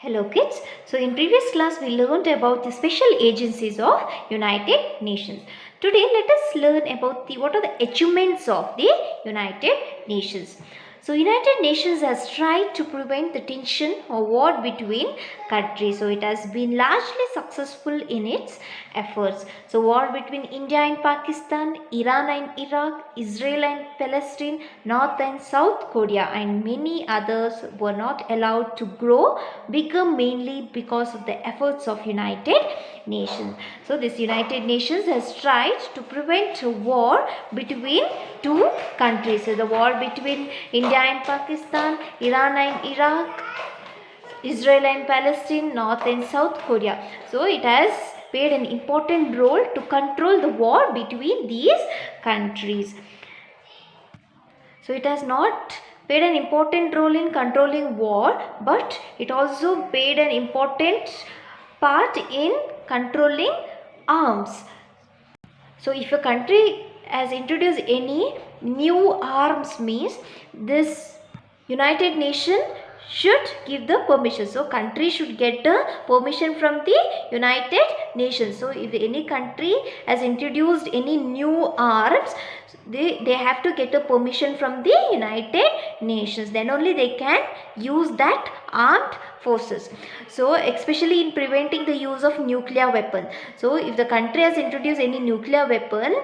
Hello kids. So in previous class we learned about the special agencies of United Nations. Today let us learn about what are the achievements of the United Nations. So United Nations has tried to prevent the tension or war between countries. So it has been largely successful in its efforts. So war between India and Pakistan, Iran and Iraq, Israel and Palestine, North and South Korea and many others were not allowed to grow bigger mainly because of the efforts of United Nations. So this United Nations has tried to prevent a war between two countries. So the war between India and Pakistan, Iran and Iraq, Israel and Palestine, North and South Korea. So it has played an important role to control the war between these countries. So it has not played an important role in controlling war, but it also played an important part in controlling arms. So if a country has introduced any new arms means this United Nations should give the permission. So country should get the permission from the United Nations. So if any country has introduced any new arms, they have to get a permission from the United Nations. Then only they can use that armed forces. So especially in preventing the use of nuclear weapon. So if the country has introduced any nuclear weapon,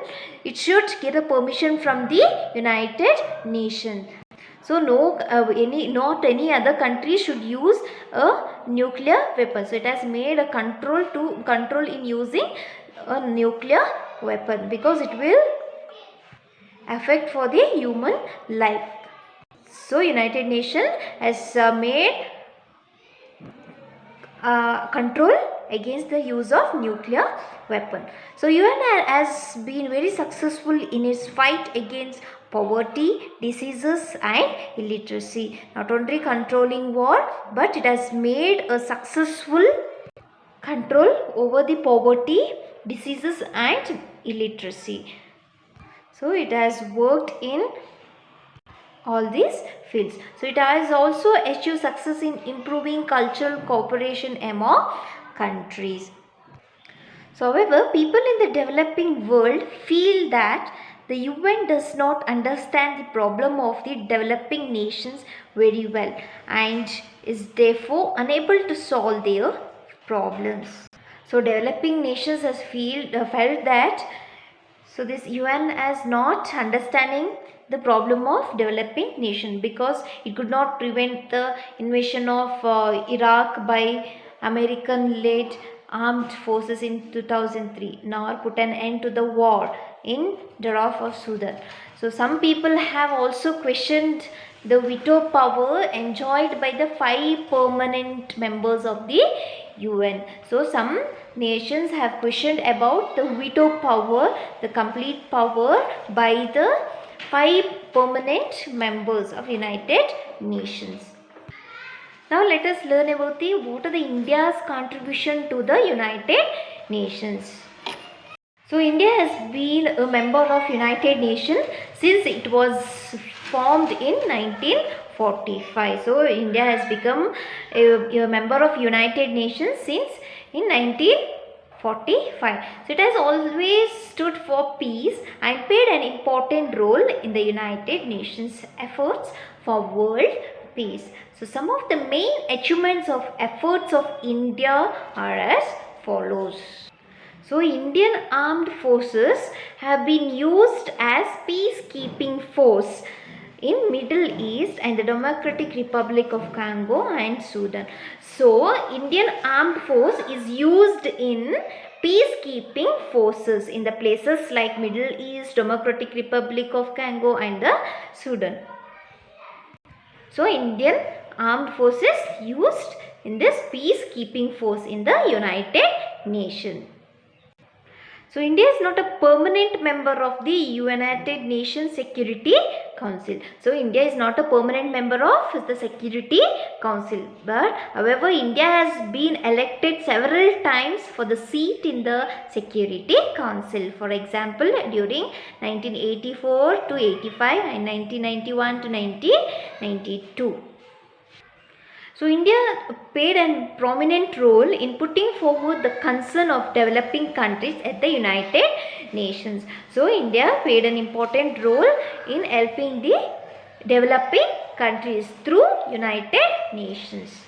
it should get a permission from the United Nations. So not any other country should use a nuclear weapon. So it has made a control in using a nuclear weapon because it will affect for the human life. So United Nations has made control against the use of nuclear weapon. So UN has been very successful in its fight against poverty, diseases and illiteracy. Not only controlling war, but it has made a successful control over the poverty, diseases and illiteracy. So it has worked in all these fields. So it has also achieved success in improving cultural cooperation among countries. So however, people in the developing world feel that the UN does not understand the problem of the developing nations very well and is therefore unable to solve their problems. So developing nations has felt that this UN is not understanding the problem of developing nation because it could not prevent the invasion of Iraq by American-led armed forces in 2003, nor put an end to the war in Darfur of Sudan. So some people have also questioned the veto power enjoyed by the 5 permanent members of the UN. So some nations have questioned about the veto power, the complete power by the 5 permanent members of United Nations. Now let us learn about what are the India's contribution to the United Nations. So India has been a member of United Nations since it was formed in 1945. So India has become a member of United Nations since in 1945. So it has always stood for peace and played an important role in the United Nations efforts for world peace. So some of the main achievements of efforts of India are as follows. So Indian armed forces have been used as peacekeeping force in Middle East and the Democratic Republic of Congo and Sudan. So Indian armed force is used in peacekeeping forces in the places like Middle East, Democratic Republic of Congo and the Sudan. So Indian armed forces used in this peacekeeping force in the United Nations. So India is not a permanent member of the United Nations Security Council. So India is not a permanent member of the Security Council. But however, India has been elected several times for the seat in the Security Council. For example, during 1984 to 85 and 1991 to 1992. So India played a prominent role in putting forward the concern of developing countries at the United Nations. So India played an important role in helping the developing countries through United Nations.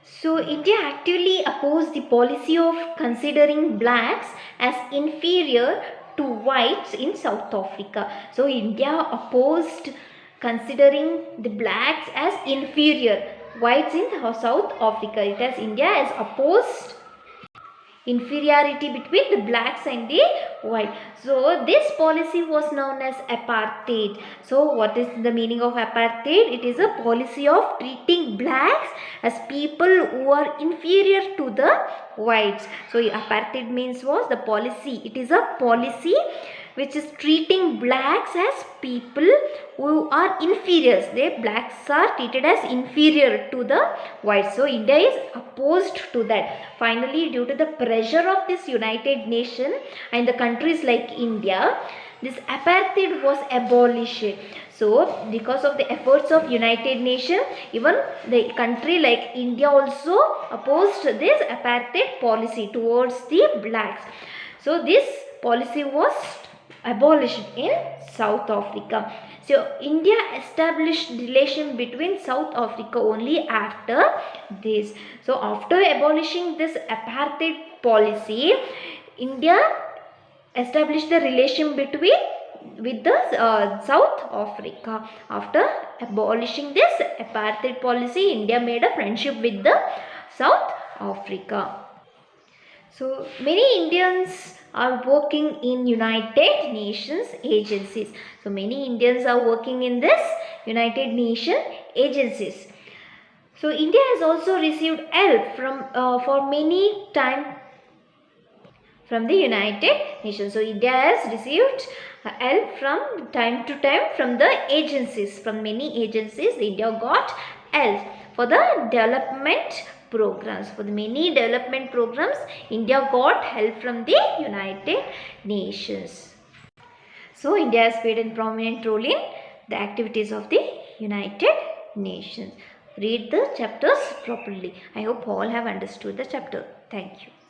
So India actively opposed the policy of considering blacks as inferior to whites in South Africa. So India opposed considering the blacks as inferior whites in South Africa. It has India has opposed inferiority between the blacks and the white. So this policy was known as apartheid. So what is the meaning of apartheid? It is a policy of treating blacks as people who are inferior to the whites. So apartheid means was the policy. It is a policy which is treating blacks as people who are inferior. The blacks are treated as inferior to the whites. So India is opposed to that. Finally, due to the pressure of this United Nations and the countries like India, this apartheid was abolished. So because of the efforts of United Nations, even the country like India also opposed this apartheid policy towards the blacks. So this policy was abolished in South Africa. So India established relation between South Africa only after this. So after abolishing this apartheid policy, India established the relation between with the South Africa. After abolishing this apartheid policy, India made a friendship with the South Africa. So many Indians are working in United Nations agencies. So many Indians are working in this United Nations agencies. So India has also received help from for many time from the United Nations. So India has received help from time to time from the agencies. From many agencies, India got help for the development programs. For the many development programs, India got help from the United Nations. So India has played a prominent role in the activities of the United Nations. Read the chapters properly. I hope all have understood the chapter. Thank you.